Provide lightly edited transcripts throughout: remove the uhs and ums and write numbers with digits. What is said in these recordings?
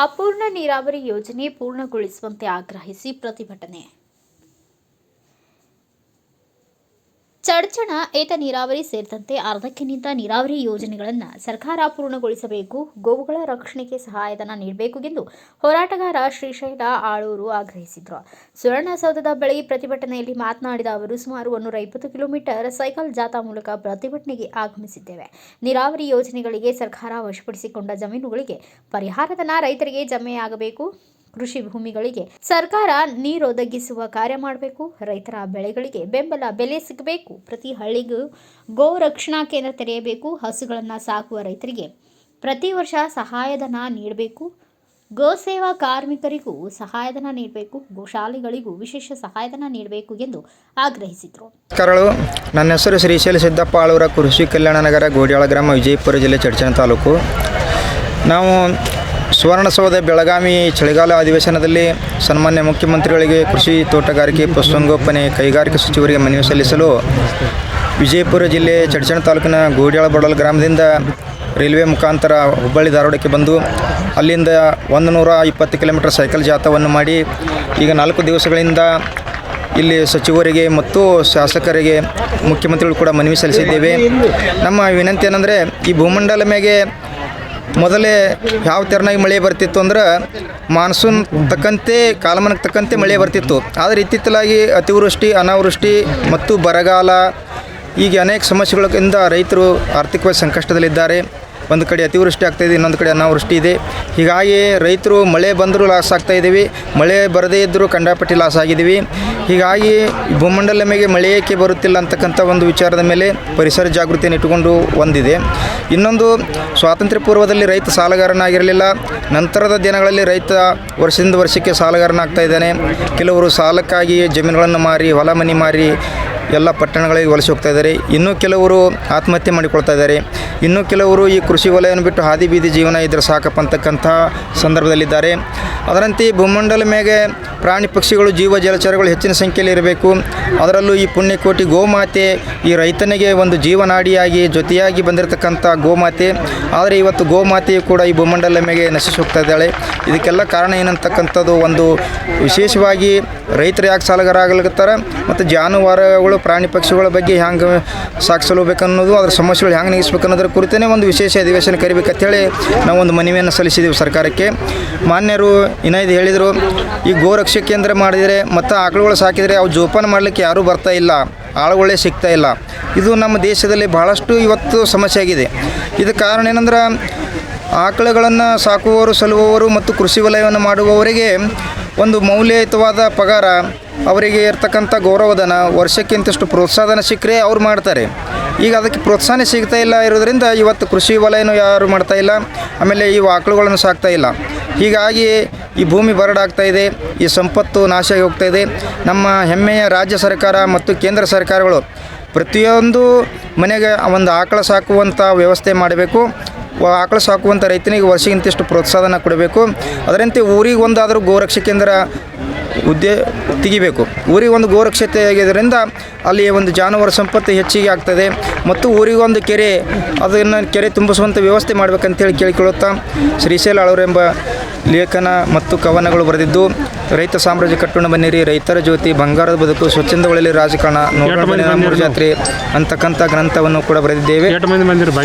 ಅಪೂರ್ಣ ನೀರಾವರಿ ಯೋಜನೆ ಪೂರ್ಣಗೊಳಿಸುವಂತೆ ಆಗ್ರಹಿಸಿ ಪ್ರತಿಭಟನೆ. ಚಡ್ಚಣ ಏತ ನೀರಾವರಿ ಸೇರಿದಂತೆ ಅರ್ಧಕ್ಕಿಂತ ನೀರಾವರಿ ಯೋಜನೆಗಳನ್ನು ಸರ್ಕಾರ ಪೂರ್ಣಗೊಳಿಸಬೇಕು, ಗೋವುಗಳ ರಕ್ಷಣೆಗೆ ಸಹಾಯಧನ ನೀಡಬೇಕು ಎಂದು ಹೋರಾಟಗಾರ ಶ್ರೀಶೈಲ ಆಳೂರು ಆಗ್ರಹಿಸಿದರು. ಸುವರ್ಣಸೌಧದ ಬಳಿ ಪ್ರತಿಭಟನೆಯಲ್ಲಿ ಮಾತನಾಡಿದ ಅವರು, ಸುಮಾರು 120 ಕಿಲೋಮೀಟರ್ ಸೈಕಲ್ ಜಾಥಾ ಮೂಲಕ ಪ್ರತಿಭಟನೆಗೆ ಆಗಮಿಸಿದ್ದೇವೆ. ನೀರಾವರಿ ಯೋಜನೆಗಳಿಗೆ ಸರ್ಕಾರ ವಶಪಡಿಸಿಕೊಂಡ ಜಮೀನುಗಳಿಗೆ ಪರಿಹಾರಧನ ರೈತರಿಗೆ ಜಮೆಯಾಗಬೇಕು. ಕೃಷಿ ಭೂಮಿಗಳಿಗೆ ಸರ್ಕಾರ ನೀರೊದಗಿಸುವ ಕಾರ್ಯ ಮಾಡಬೇಕು. ರೈತರ ಬೆಳೆಗಳಿಗೆ ಬೆಂಬಲ ಬೆಲೆ ಸಿಗಬೇಕು. ಪ್ರತಿ ಹಳ್ಳಿಗೂ ಗೋ ರಕ್ಷಣಾ ಕೇಂದ್ರ ತೆರೆಯಬೇಕು. ಹಸುಗಳನ್ನು ಸಾಕುವ ರೈತರಿಗೆ ಪ್ರತಿ ವರ್ಷ ಸಹಾಯಧನ ನೀಡಬೇಕು. ಗೋಸೇವಾ ಕಾರ್ಮಿಕರಿಗೂ ಸಹಾಯಧನ ನೀಡಬೇಕು. ಗೋಶಾಲೆಗಳಿಗೂ ವಿಶೇಷ ಸಹಾಯಧನ ನೀಡಬೇಕು ಎಂದು ಆಗ್ರಹಿಸಿದರು. ನನ್ನ ಹೆಸರು ಶ್ರೀಶೈಲ ಸಿದ್ದಪ್ಪ ಆಳೂರ, ಕೃಷಿ ಕಲ್ಯಾಣ ನಗರ, ಗೋಡ್ಯಾಳ ಗ್ರಾಮ, ವಿಜಯಪುರ ಜಿಲ್ಲೆ, ಚಡ್ಚಣ ತಾಲೂಕು. ನಾವು ಸುವರ್ಣಸೌಧ ಬೆಳಗಾವಿ ಚಳಿಗಾಲ ಅಧಿವೇಶನದಲ್ಲಿ ಸನ್ಮಾನ್ಯ ಮುಖ್ಯಮಂತ್ರಿಗಳಿಗೆ ಕೃಷಿ, ತೋಟಗಾರಿಕೆ, ಪಶುಸಂಗೋಪನೆ, ಕೈಗಾರಿಕಾ ಸಚಿವರಿಗೆ ಮನವಿ ಸಲ್ಲಿಸಲು ವಿಜಯಪುರ ಜಿಲ್ಲೆ ಚಡ್ಚಣ ತಾಲೂಕಿನ ಗೋಡ್ಯಾಳ ಬಡಲ್ ಗ್ರಾಮದಿಂದ ರೈಲ್ವೆ ಮುಖಾಂತರ ಹುಬ್ಬಳ್ಳಿ ಧಾರವಾಡಕ್ಕೆ ಬಂದು ಅಲ್ಲಿಂದ 120 ಕಿಲೋಮೀಟರ್ ಸೈಕಲ್ ಜಾಥಾವನ್ನು ಮಾಡಿ ಈಗ 4 ದಿವಸಗಳಿಂದ ಇಲ್ಲಿ ಸಚಿವರಿಗೆ ಮತ್ತು ಶಾಸಕರಿಗೆ, ಮುಖ್ಯಮಂತ್ರಿಗಳು ಕೂಡ ಮನವಿ ಸಲ್ಲಿಸಿದ್ದೇವೆ. ನಮ್ಮ ವಿನಂತಿ ಏನಂದರೆ, ಈ ಭೂಮಂಡಲ ಮೇಲೆ ಮೊದಲೇ ಯಾವ ತೆರನಾಗಿ ಮಳೆ ಬರ್ತಿತ್ತು ಅಂದ್ರೆ ಮಾನ್ಸೂನ್ ತಕ್ಕಂತೆ, ಕಾಲಮಾನಕ್ಕೆ ತಕ್ಕಂತೆ ಮಳೆ ಬರ್ತಿತ್ತು. ಆದರೆ ಇತ್ತೀಚಲಾಗಿ ಅತಿವೃಷ್ಟಿ, ಅನಾವೃಷ್ಟಿ ಮತ್ತು ಬರಗಾಲ ಹೀಗೆ ಅನೇಕ ಸಮಸ್ಯೆಗಳಿಂದ ರೈತರು ಆರ್ಥಿಕವಾಗಿ ಸಂಕಷ್ಟದಲ್ಲಿದ್ದಾರೆ. ಒಂದು ಕಡೆ ಅತಿವೃಷ್ಟಿ ಆಗ್ತಾಯಿದೆ, ಇನ್ನೊಂದು ಕಡೆ ಅನಾವೃಷ್ಟಿ ಇದೆ. ಹೀಗಾಗಿ ರೈತರು ಮಳೆ ಬಂದರೂ ಲಾಸ್ ಆಗ್ತಾಯಿದ್ದೀವಿ, ಮಳೆ ಬರದೇ ಇದ್ದರೂ ಕಂಡಾಪಟ್ಟಿ ಲಾಸ್ ಆಗಿದ್ದೀವಿ. ಹೀಗಾಗಿ ಭೂಮಂಡಲ ಮೇಲೆ ಮಳೆ ಏಕೆ ಬರುತ್ತಿಲ್ಲ ಅಂತಕ್ಕಂಥ ಒಂದು ವಿಚಾರದ ಮೇಲೆ ಪರಿಸರ ಜಾಗೃತಿಯನ್ನು ಇಟ್ಟುಕೊಂಡು ಒಂದಿದೆ. ಇನ್ನೊಂದು, ಸ್ವಾತಂತ್ರ್ಯ ಪೂರ್ವದಲ್ಲಿ ರೈತ ಸಾಲಗಾರನಾಗಿರಲಿಲ್ಲ. ನಂತರದ ದಿನಗಳಲ್ಲಿ ರೈತ ವರ್ಷದಿಂದ ವರ್ಷಕ್ಕೆ ಸಾಲಗಾರನಾಗ್ತಾ ಇದ್ದಾನೆ. ಕೆಲವರು ಸಾಲಕ್ಕಾಗಿ ಜಮೀನುಗಳನ್ನು ಮಾರಿ, ಹೊಲ ಮನೆ ಮಾರಿ ಎಲ್ಲ ಪಟ್ಟಣಗಳಿಗೆ ವಲಸೆ ಹೋಗ್ತಾ ಇದ್ದಾರೆ. ಇನ್ನೂ ಕೆಲವರು ಆತ್ಮಹತ್ಯೆ ಮಾಡಿಕೊಳ್ತಾ ಇದ್ದಾರೆ. ಇನ್ನೂ ಕೆಲವರು ಈ ಕೃಷಿ ವಲಯವನ್ನು ಬಿಟ್ಟು ಹಾದಿ ಬೀದಿ ಜೀವನ ಇದ್ರೆ ಸಾಕಪ್ಪ ಅಂತಕ್ಕಂಥ ಸಂದರ್ಭದಲ್ಲಿದ್ದಾರೆ. ಅದರಂತೆ ಭೂಮಂಡಲ ಮೇಲೆ ಪ್ರಾಣಿ ಪಕ್ಷಿಗಳು, ಜೀವ ಜಲಚರಗಳು ಹೆಚ್ಚಿನ ಸಂಖ್ಯೆಯಲ್ಲಿ ಇರಬೇಕು. ಅದರಲ್ಲೂ ಈ ಪುಣ್ಯಕೋಟಿ ಗೋಮಾತೆ ಈ ರೈತನಿಗೆ ಒಂದು ಜೀವನಾಡಿಯಾಗಿ ಜೊತೆಯಾಗಿ ಬಂದಿರತಕ್ಕಂಥ ಗೋಮಾತೆ. ಆದರೆ ಇವತ್ತು ಗೋಮಾತೆಯು ಕೂಡ ಈ ಭೂಮಂಡಲ ಮೇಲೆ ನಶಿಸಿ ಹೋಗ್ತಾ ಇದ್ದಾಳೆ. ಇದಕ್ಕೆಲ್ಲ ಕಾರಣ ಏನಂತಕ್ಕಂಥದ್ದು, ಒಂದು ವಿಶೇಷವಾಗಿ ರೈತರು ಯಾಕೆ ಸಾಲಗಾರ ಆಗಲಿಕತ್ತಾರೆ ಮತ್ತು ಜಾನುವಾರುಗಳು, ಪ್ರಾಣಿ ಪಕ್ಷಿಗಳ ಬಗ್ಗೆ ಹ್ಯಾಂಗೆ ಸಾಗಿಸಲಬೇಕನ್ನೋದು, ಅದರ ಸಮಸ್ಯೆಗಳು ಹ್ಯಾಂಗೆ ನೀಗಿಸ್ಬೇಕು ಅನ್ನೋದ್ರ ಕುರಿತೇ ಒಂದು ವಿಶೇಷ ಅಧಿವೇಶನ ಕರಿಬೇಕಂತೇಳಿ ನಾವು ಒಂದು ಮನವಿಯನ್ನು ಸಲ್ಲಿಸಿದ್ದೀವಿ ಸರ್ಕಾರಕ್ಕೆ. ಮಾನ್ಯರು ಇದು ಹೇಳಿದರು, ಈ ಗೋರಕ್ಷೆ ಕೇಂದ್ರ ಮಾಡಿದರೆ ಮತ್ತು ಆಕಳುಗಳು ಸಾಕಿದರೆ ಅವು ಜೋಪಾನ ಮಾಡಲಿಕ್ಕೆ ಯಾರೂ ಬರ್ತಾ ಇಲ್ಲ, ಆಳುಗಳೇ ಸಿಗ್ತಾ ಇಲ್ಲ. ಇದು ನಮ್ಮ ದೇಶದಲ್ಲಿ ಬಹಳಷ್ಟು ಇವತ್ತು ಸಮಸ್ಯೆ ಆಗಿದೆ. ಇದಕ್ಕೆ ಕಾರಣ ಏನಂದ್ರೆ, ಆಕಳುಗಳನ್ನು ಸಾಕುವವರು, ಸಲುವವರು ಮತ್ತು ಕೃಷಿ ವಲಯವನ್ನು ಮಾಡುವವರಿಗೆ ಒಂದು ಮೌಲ್ಯಯುತವಾದ ಪಗಾರ, ಅವರಿಗೆ ಇರ್ತಕ್ಕಂಥ ಗೌರವಧನ, ವರ್ಷಕ್ಕಿಂತಷ್ಟು ಪ್ರೋತ್ಸಾಹನ ಸಿಕ್ಕರೆ ಅವ್ರು ಮಾಡ್ತಾರೆ. ಈಗ ಅದಕ್ಕೆ ಪ್ರೋತ್ಸಾಹ ಸಿಗ್ತಾ ಇಲ್ಲ ಇರೋದ್ರಿಂದ ಇವತ್ತು ಕೃಷಿ ವಲಯನೂ ಯಾರು ಮಾಡ್ತಾ ಇಲ್ಲ. ಆಮೇಲೆ ಈ ಆಕಳುಗಳನ್ನು ಸಾಕ್ತಾ ಇಲ್ಲ. ಹೀಗಾಗಿ ಈ ಭೂಮಿ ಬರಡಾಗ್ತಾ ಇದೆ, ಈ ಸಂಪತ್ತು ನಾಶ ಆಗಿ ಹೋಗ್ತಾ ಇದೆ. ನಮ್ಮ ಹೆಮ್ಮೆಯ ರಾಜ್ಯ ಸರ್ಕಾರ ಮತ್ತು ಕೇಂದ್ರ ಸರ್ಕಾರಗಳು ಪ್ರತಿಯೊಂದು ಮನೆಗೆ ಒಂದು ಆಕಳು ಸಾಕುವಂಥ ವ್ಯವಸ್ಥೆ ಮಾಡಬೇಕು. ಆಕಳು ಸಾಕುವಂಥ ರೈತನಿಗೆ ವರ್ಷಕ್ಕಿಂತಷ್ಟು ಪ್ರೋತ್ಸಾಹನ ಕೊಡಬೇಕು. ಅದರಂತೆ ಊರಿಗೆ ಒಂದಾದರೂ ಗೋರಕ್ಷೆ ಕೇಂದ್ರ ತೆಗಿಬೇಕು. ಊರಿಗೆ ಒಂದು ಗೋರಕ್ಷೆ ತೆಗೆಯೋದ್ರಿಂದ ಅಲ್ಲಿ ಒಂದು ಜಾನುವಾರು ಸಂಪತ್ತು ಹೆಚ್ಚಿಗೆ ಆಗ್ತದೆ. ಮತ್ತು ಊರಿಗೊಂದು ಕೆರೆ, ಅದನ್ನು ಕೆರೆ ತುಂಬಿಸುವಂಥ ವ್ಯವಸ್ಥೆ ಮಾಡಬೇಕಂತೇಳಿ ಕೇಳಿಕೊಳ್ಳುತ್ತಾ, ಶ್ರೀಶೈಲ ಆಳೂರೆಂಬ ಲೇಖನ ಮತ್ತು ಕವನಗಳು ಬರೆದಿದ್ದು, ರೈತ ಸಾಮ್ರಾಜ್ಯ ಕಟ್ಟೋಣ ಬನ್ನಿರಿ, ರೈತರ ಜ್ಯೋತಿ, ಬಂಗಾರದ ಬದುಕು, ಸ್ವಚ್ಛಂದಗಳಲ್ಲಿ ರಾಜಕಾರಣ, ಮೂರು ಜಾತ್ರೆ ಅಂತಕ್ಕಂಥ ಗ್ರಂಥವನ್ನು ಕೂಡ ಬರೆದಿದ್ದೇವೆ.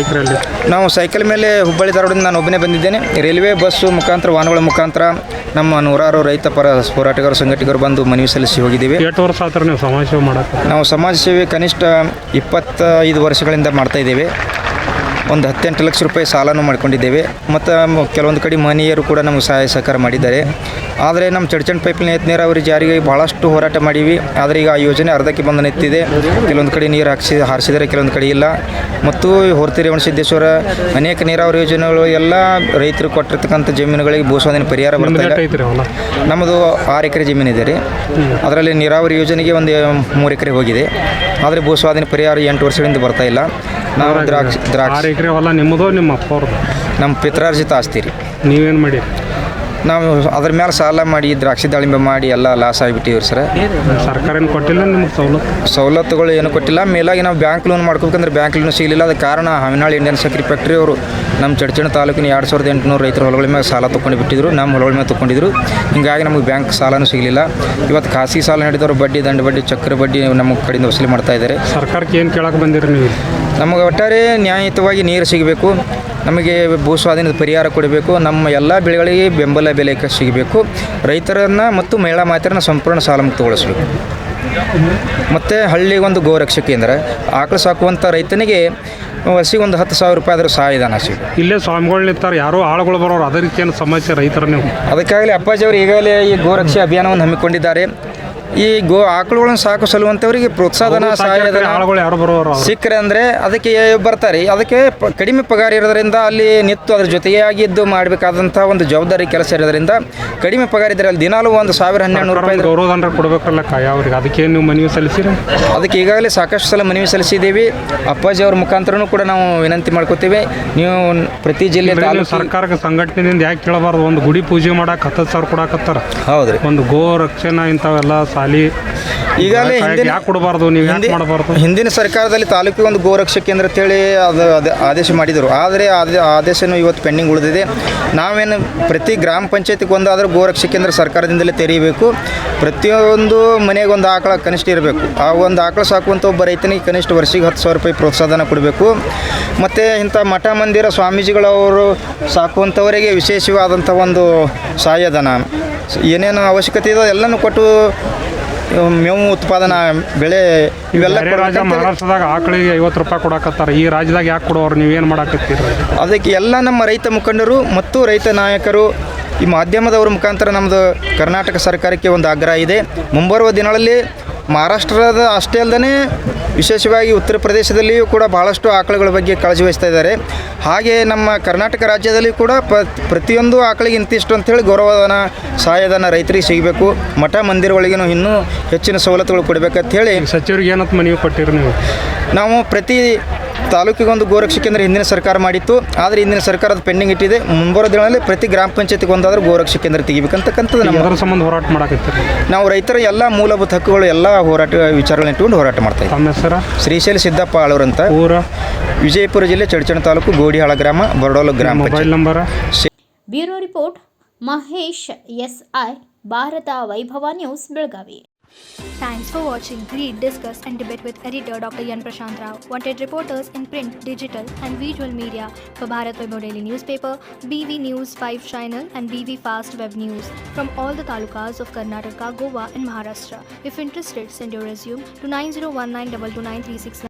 ನಾವು ಸೈಕಲ್ ಮೇಲೆ ಹುಬ್ಬಳ್ಳಿ ಧಾರವಾಡದಿಂದ ನಾನು ಒಬ್ಬನೇ ಬಂದಿದ್ದೇನೆ. ರೈಲ್ವೆ ಬಸ್ಸು ಮುಖಾಂತರ, ವಾಹನಗಳ ಮುಖಾಂತರ ನಮ್ಮ ನೂರಾರು ರೈತ ಪರ ಹೋರಾಟಗಾರರು, ಸಂಘಟಕರು ಬಂದು ಮನವಿ ಸಲ್ಲಿಸಿ ಹೋಗಿದ್ದೀವಿ. ನಾವು ಸಮಾಜ ಸೇವೆ ಕನಿಷ್ಠ 25 ವರ್ಷಗಳಿಂದ ಮಾಡ್ತಾ ಇದ್ದೇವೆ. ಒಂದು 18 ಲಕ್ಷ ರೂಪಾಯಿ ಸಾಲನೂ ಮಾಡ್ಕೊಂಡಿದ್ದೇವೆ. ಮತ್ತು ಕೆಲವೊಂದು ಕಡೆ ಮನೆಯರು ಕೂಡ ನಮಗೆ ಸಹಾಯ ಸಹಕಾರ ಮಾಡಿದ್ದಾರೆ. ಆದರೆ ನಮ್ಮ ಚಡ್ಚಣ ಪೈಪ್ಲೈನ್ ಏತ ನೀರಾವರಿ ಜಾರಿಗೆ ಭಾಳಷ್ಟು ಹೋರಾಟ ಮಾಡೀವಿ. ಆದರೆ ಈಗ ಆ ಯೋಜನೆ ಅರ್ಧಕ್ಕೆ ಬಂದು ನಿಂತಿದೆ. ಕೆಲವೊಂದು ಕಡೆ ನೀರು ಹಾರಿಸಿದರೆ, ಕೆಲವೊಂದು ಕಡೆ ಇಲ್ಲ. ಮತ್ತು ಹೊರ್ತಿ ರೇವಣಸಿದ್ದೇಶ್ವರ ಅನೇಕ ನೀರಾವರಿ ಯೋಜನೆಗಳು ಎಲ್ಲ ರೈತರು ಕೊಟ್ಟಿರ್ತಕ್ಕಂಥ ಜಮೀನುಗಳಿಗೆ ಭೂಸ್ವಾಧೀನ ಪರಿಹಾರ ಬರ್ತಾ ಇಲ್ಲ. ನಮ್ಮದು 6 ಎಕರೆ ಜಮೀನಿದೆ ರೀ. ಅದರಲ್ಲಿ ನೀರಾವರಿ ಯೋಜನೆಗೆ ಒಂದು 3 ಎಕರೆ ಹೋಗಿದೆ. ಆದರೆ ಭೂಸ್ವಾಧೀನ ಪರಿಹಾರ 8 ವರ್ಷಗಳಿಂದ ಬರ್ತಾ ಇಲ್ಲ. ನಾವು ದ್ರಾಕ್ಷಿ ಎಕರೆ ಹೊಲ ನಿಮ್ಮದು, ನಿಮ್ಮ ಅಪ್ಪ ಅವ್ರದ್ದು? ನಮ್ಮ ಪಿತ್ರಾರ್ಜಿತ ಆಸ್ತಿ ರೀ. ನೀವೇನು ಮಾಡಿ? ನಾವು ಅದ್ರ ಮೇಲೆ ಸಾಲ ಮಾಡಿ ದ್ರಾಕ್ಷಿ ದಾಳಿಂಬೆ ಮಾಡಿ ಎಲ್ಲ ಲಾಸ್ ಆಗಿಬಿಟ್ಟಿವ್ರಿ ಸರ್. ಸರ್ಕಾರ ಏನು ಕೊಟ್ಟಿಲ್ಲ ನಿಮ್ಗೆ ಸವಲತ್ತುಗಳು ಏನು ಕೊಟ್ಟಿಲ್ಲ. ಮೇಲಾಗಿ ನಾವು ಬ್ಯಾಂಕ್ ಲೋನ್ ಮಾಡ್ಕೋಬೇಕಂದ್ರೆ ಬ್ಯಾಂಕ್ ಲೋನ್ ಸಿಗಲಿಲ್ಲ. ಅದಕ್ಕೆ ಕಾರಣ ಹಾವಿನಾಳು ಇಂಡಿಯನ್ ಸಕ್ರೆ ಫ್ಯಾಕ್ಟ್ರಿ ಅವರು ನಮ್ಮ ಚಡ್ಚಣ ತಾಲೂಕಿನ 2800 ರೈತರ ಹೊಲಗಳ ಮೇಲೆ ಸಾಲ ತೊಗೊಂಡು ಬಿಟ್ಟಿದ್ರು, ನಮ್ಮ ಹೊಲಗಳ ಮೇಲೆ ತೊಗೊಂಡಿದ್ರು. ಹೀಗಾಗಿ ನಮಗೆ ಬ್ಯಾಂಕ್ ಸಾಲನೂ ಸಿಗಲಿಲ್ಲ. ಇವತ್ತು ಖಾಸಗಿ ಸಾಲ ನಡೆದವರು ಬಡ್ಡಿ, ದಂಡ ಬಡ್ಡಿ, ಚಕ್ರ ಬಡ್ಡಿ ನಮ್ಮ ಕಡೆಯಿಂದ ವಸೂಲಿ ಮಾಡ್ತಾ ಇದ್ದಾರೆ. ಸರ್ಕಾರಕ್ಕೆ ಏನು ಕೇಳಕ್ಕೆ ಬಂದಿರಿ ನೀವು? ನಮಗೆ ಒಟ್ಟಾರೆ ನ್ಯಾಯಯುತವಾಗಿ ನೀರು ಸಿಗಬೇಕು, ನಮಗೆ ಭೂ ಸ್ವಾಧೀನದ ಪರಿಹಾರ ಕೊಡಬೇಕು, ನಮ್ಮ ಎಲ್ಲ ಬೆಳೆಗಳಿಗೆ ಬೆಂಬಲ ಬೆಲೆ ಸಿಗಬೇಕು, ರೈತರನ್ನು ಮತ್ತು ಮಹಿಳಾ ಮಾತೆಯರನ್ನು ಸಂಪೂರ್ಣ ಸಾಲಮುಕ್ತಗೊಳಿಸಬೇಕು. ಮತ್ತು ಹಳ್ಳಿಗೊಂದು ಗೋರಕ್ಷ ಕೇಂದ್ರ, ಆಕಳು ಸಾಕುವಂಥ ರೈತನಿಗೆ ವರ್ಷಿಗೆ ಒಂದು 10,000 ರೂಪಾಯಿ ಅದರ ಸಹಾಯಧನ ಸಿಗುತ್ತೆ. ಇಲ್ಲೇ ಸ್ವಾಮಿಗಳು ನಿಂತಾರೆ, ಯಾರೋ ಆಳುಗಳು ಬರೋರು, ಅದಕ್ಕೇನು ಸಮಸ್ಯೆ ರೈತರ ನೀವು? ಅದಕ್ಕಾಗಲಿ ಅಪ್ಪಾಜಿಯವರು ಈಗಾಗಲೇ ಈ ಗೋರಕ್ಷೆ ಅಭಿಯಾನವನ್ನು ಹಮ್ಮಿಕೊಂಡಿದ್ದಾರೆ. ಈ ಆಕಳುಗಳನ್ನು ಸಾಕು ಸಲುವಂಥವರಿಗೆ ಪ್ರೋತ್ಸಾಹನ ಸಹಾಯಧನ ಆಳುಗಳು ಯಾರು ಬರೋರು ಸಿಕ್ಕರೆ ಅಂದರೆ ಅದಕ್ಕೆ ಬರ್ತಾರೆ. ಅದಕ್ಕೆ ಕಡಿಮೆ ಪಗಾರ ಇರೋದ್ರಿಂದ ಅಲ್ಲಿ ನಿಂತು ಅದ್ರ ಜೊತೆಯಾಗಿದ್ದು ಮಾಡಬೇಕಾದಂಥ ಒಂದು ಜವಾಬ್ದಾರಿ ಕೆಲಸ ಇರೋದ್ರಿಂದ ಕಡಿಮೆ ಪಗಾರ ಇದ್ದಾರೆ. ಅಲ್ಲಿ ದಿನಾಲೂ 1,000-1,200 ರೂಪಾಯಿ ಗೌರವಧನ ಕೊಡಬೇಕಲ್ಲ ಯಾವ್ರಿಗೆ, ಅದಕ್ಕೆ ನೀವು ಮನವಿ ಸಲ್ಲಿಸಿರಿ? ಅದಕ್ಕೆ ಈಗಾಗಲೇ ಸಾಕಷ್ಟು ಸಲ ಮನವಿ ಸಲ್ಲಿಸಿದ್ದೀವಿ. ಅಪ್ಪಾಜಿ ಅವ್ರ ಮುಖಾಂತರನೂ ಕೂಡ ನಾವು ವಿನಂತಿ ಮಾಡ್ಕೋತೀವಿ. ನೀವು ಪ್ರತಿ ಜಿಲ್ಲೆ ಸರ್ಕಾರಕ್ಕೆ ಸಂಘಟನೆಯಿಂದ ಯಾಕೆ ಕೇಳಬಾರ್ದು? ಒಂದು ಗುಡಿ ಪೂಜೆ ಮಾಡಕ್ಕೆ 10,000 ಕೊಡಾಕತ್ತಾರ. ಹೌದ್ರಿ. ಒಂದು ಗೋ ರಕ್ಷಣಾ ಇಂಥವೆಲ್ಲ ಸಾಲಿ ಈಗಾಗಲೇ ಯಾಕೆ ಕೊಡಬಾರ್ದು? ನೀವು ಯಾಕೆ ಮಾಡಬಾರ್ದು? ಹಿಂದಿನ ಸರ್ಕಾರದಲ್ಲಿ ತಾಲೂಕಿಗೆ ಒಂದು ಗೋರಕ್ಷಾ ಕೇಂದ್ರ ಅಂತೇಳಿ ಅದು ಆದೇಶ ಮಾಡಿದರು. ಆದರೆ ಆದೇಶನೂ ಇವತ್ತು ಪೆಂಡಿಂಗ್ ಉಳಿದಿದೆ. ನಾವೇನು ಪ್ರತಿ ಗ್ರಾಮ ಪಂಚಾಯತಿಗೆ ಒಂದಾದರೂ ಗೋರಕ್ಷಾ ಕೇಂದ್ರ ಸರ್ಕಾರದಿಂದಲೇ ತೆರೀಬೇಕು. ಪ್ರತಿಯೊಂದು ಮನೆಗೆ ಒಂದು ಆಕಳ ಕನಿಷ್ಠ ಇರಬೇಕು. ಆ ಒಂದು ಆಕಳ ಸಾಕುವಂಥ ಒಬ್ಬ ರೈತನಿಗೆ ಕನಿಷ್ಠ ವರ್ಷಿಗೆ 10,000 ರೂಪಾಯಿ ಪ್ರೋತ್ಸಾಹನ ಕೊಡಬೇಕು. ಮತ್ತು ಇಂಥ ಮಠ ಮಂದಿರ ಸ್ವಾಮೀಜಿಗಳವರು ಸಾಕುವಂಥವರಿಗೆ ವಿಶೇಷವಾದಂಥ ಒಂದು ಸಹಾಯಧನ, ಏನೇನು ಅವಶ್ಯಕತೆ ಇದೋ ಎಲ್ಲನೂ ಕೊಟ್ಟು ಮೇವು ಉತ್ಪಾದನಾ ಬೆಳೆ ಇವೆಲ್ಲ ಮಹಾರಾಷ್ಟ್ರದಾಗ ಆಕಳಿಗೆ 50 ರೂಪಾಯಿ ಕೊಡಾಕತ್ತಾರೆ. ಈ ರಾಜ್ಯದಾಗ ಯಾಕೆ ಕೊಡೋರು? ನೀವೇನು ಮಾಡಾಕತ್ತೀರಿ? ಅದಕ್ಕೆ ಎಲ್ಲ ನಮ್ಮ ರೈತ ಮುಖಂಡರು ಮತ್ತು ರೈತ ನಾಯಕರು ಈ ಮಾಧ್ಯಮದವ್ರ ಮುಖಾಂತರ ನಮ್ಮದು ಕರ್ನಾಟಕ ಸರ್ಕಾರಕ್ಕೆ ಒಂದು ಆಗ್ರಹ ಇದೆ. ಮುಂಬರುವ ದಿನಗಳಲ್ಲಿ ಮಹಾರಾಷ್ಟ್ರದ ಅಷ್ಟೇ ಅಲ್ಲದೆ ವಿಶೇಷವಾಗಿ ಉತ್ತರ ಪ್ರದೇಶದಲ್ಲಿಯೂ ಕೂಡ ಭಾಳಷ್ಟು ಆಕಳುಗಳ ಬಗ್ಗೆ ಕಾಳಜಿ ವಹಿಸ್ತಾ ಇದ್ದಾರೆ. ಹಾಗೆ ನಮ್ಮ ಕರ್ನಾಟಕ ರಾಜ್ಯದಲ್ಲಿ ಕೂಡ ಪ್ರತಿಯೊಂದು ಆಕಳಿಗೆ ಇಂತಿಷ್ಟು ಅಂಥೇಳಿ ಗೌರವಧನ ಸಹಾಯಧನ ರೈತರಿಗೆ ಸಿಗಬೇಕು. ಮಠ ಮಂದಿರಗಳಿಗೂ ಇನ್ನೂ ಹೆಚ್ಚಿನ ಸವಲತ್ತುಗಳು ಕೊಡಬೇಕಂತ ಹೇಳಿ ಸಚಿವರಿಗೆ ಏನಂತ ಮನವಿ ಕೊಟ್ಟಿರಿ ನೀವು? ನಾವು ಪ್ರತಿ ತಾಲೂಕಿಗೆ ಒಂದು ಗೋರಕ್ಷಾ ಕೇಂದ್ರ ಹಿಂದಿನ ಸರ್ಕಾರ ಮಾಡಿತ್ತು. ಆದರೆ ಹಿಂದಿನ ಸರ್ಕಾರದ ಪೆಂಡಿಂಗ್ ಇಟ್ಟಿದೆ. ಮುಂಬರೋ ದಿನಗಳಲ್ಲಿ ಪ್ರತಿ ಗ್ರಾಮ ಪಂಚಾಯತಿಗೆ ಒಂದಾದರೂ ಗೋರಕ್ಷಾ ಕೇಂದ್ರ ತೆಗಿಬೇಕಂತಕ್ಕಂಥದ್ದು ನಮ್ಮ ಸಂಬಂಧ ಹೋರಾಟ ಮಾಡಕತ್ತೀರಿ. ನಾವು ರೈತರ ಎಲ್ಲ ಮೂಲಭೂತ ಹಕ್ಕುಗಳು ಎಲ್ಲ ಹೋರಾಟ ವಿಚಾರಗಳನ್ನ ಇಟ್ಟುಕೊಂಡು ಹೋರಾಟ ಮಾಡ್ತಾ ಇದ್ದೀವಿ. ತಮ್ಮ ಹೆಸರು? ಶ್ರೀಶೈಲ ಸಿದ್ದಪ್ಪ ಆಳೂರಂತ, ಊರ ವಿಜಯಪುರ ಜಿಲ್ಲೆ ಚಡ್ಚಣ ತಾಲೂಕು ಗೋಡಿಹಾಳ ಗ್ರಾಮ, ಬರಡೋಲು ಗ್ರಾಮ. Mobile number? Bureau report Mahesh SI, Bharata Vaibhava news, Belagavi. Thanks for watching. Read, discuss and debate with editor Dr. Yan Prashant Rao. Wanted reporters in print, digital and visual media for Bharat Vaibhav Daily Newspaper, BV News 5 Channel and BV Fast Web News from all the talukas of Karnataka, Goa and Maharashtra. If interested, send your resume to 9019229369.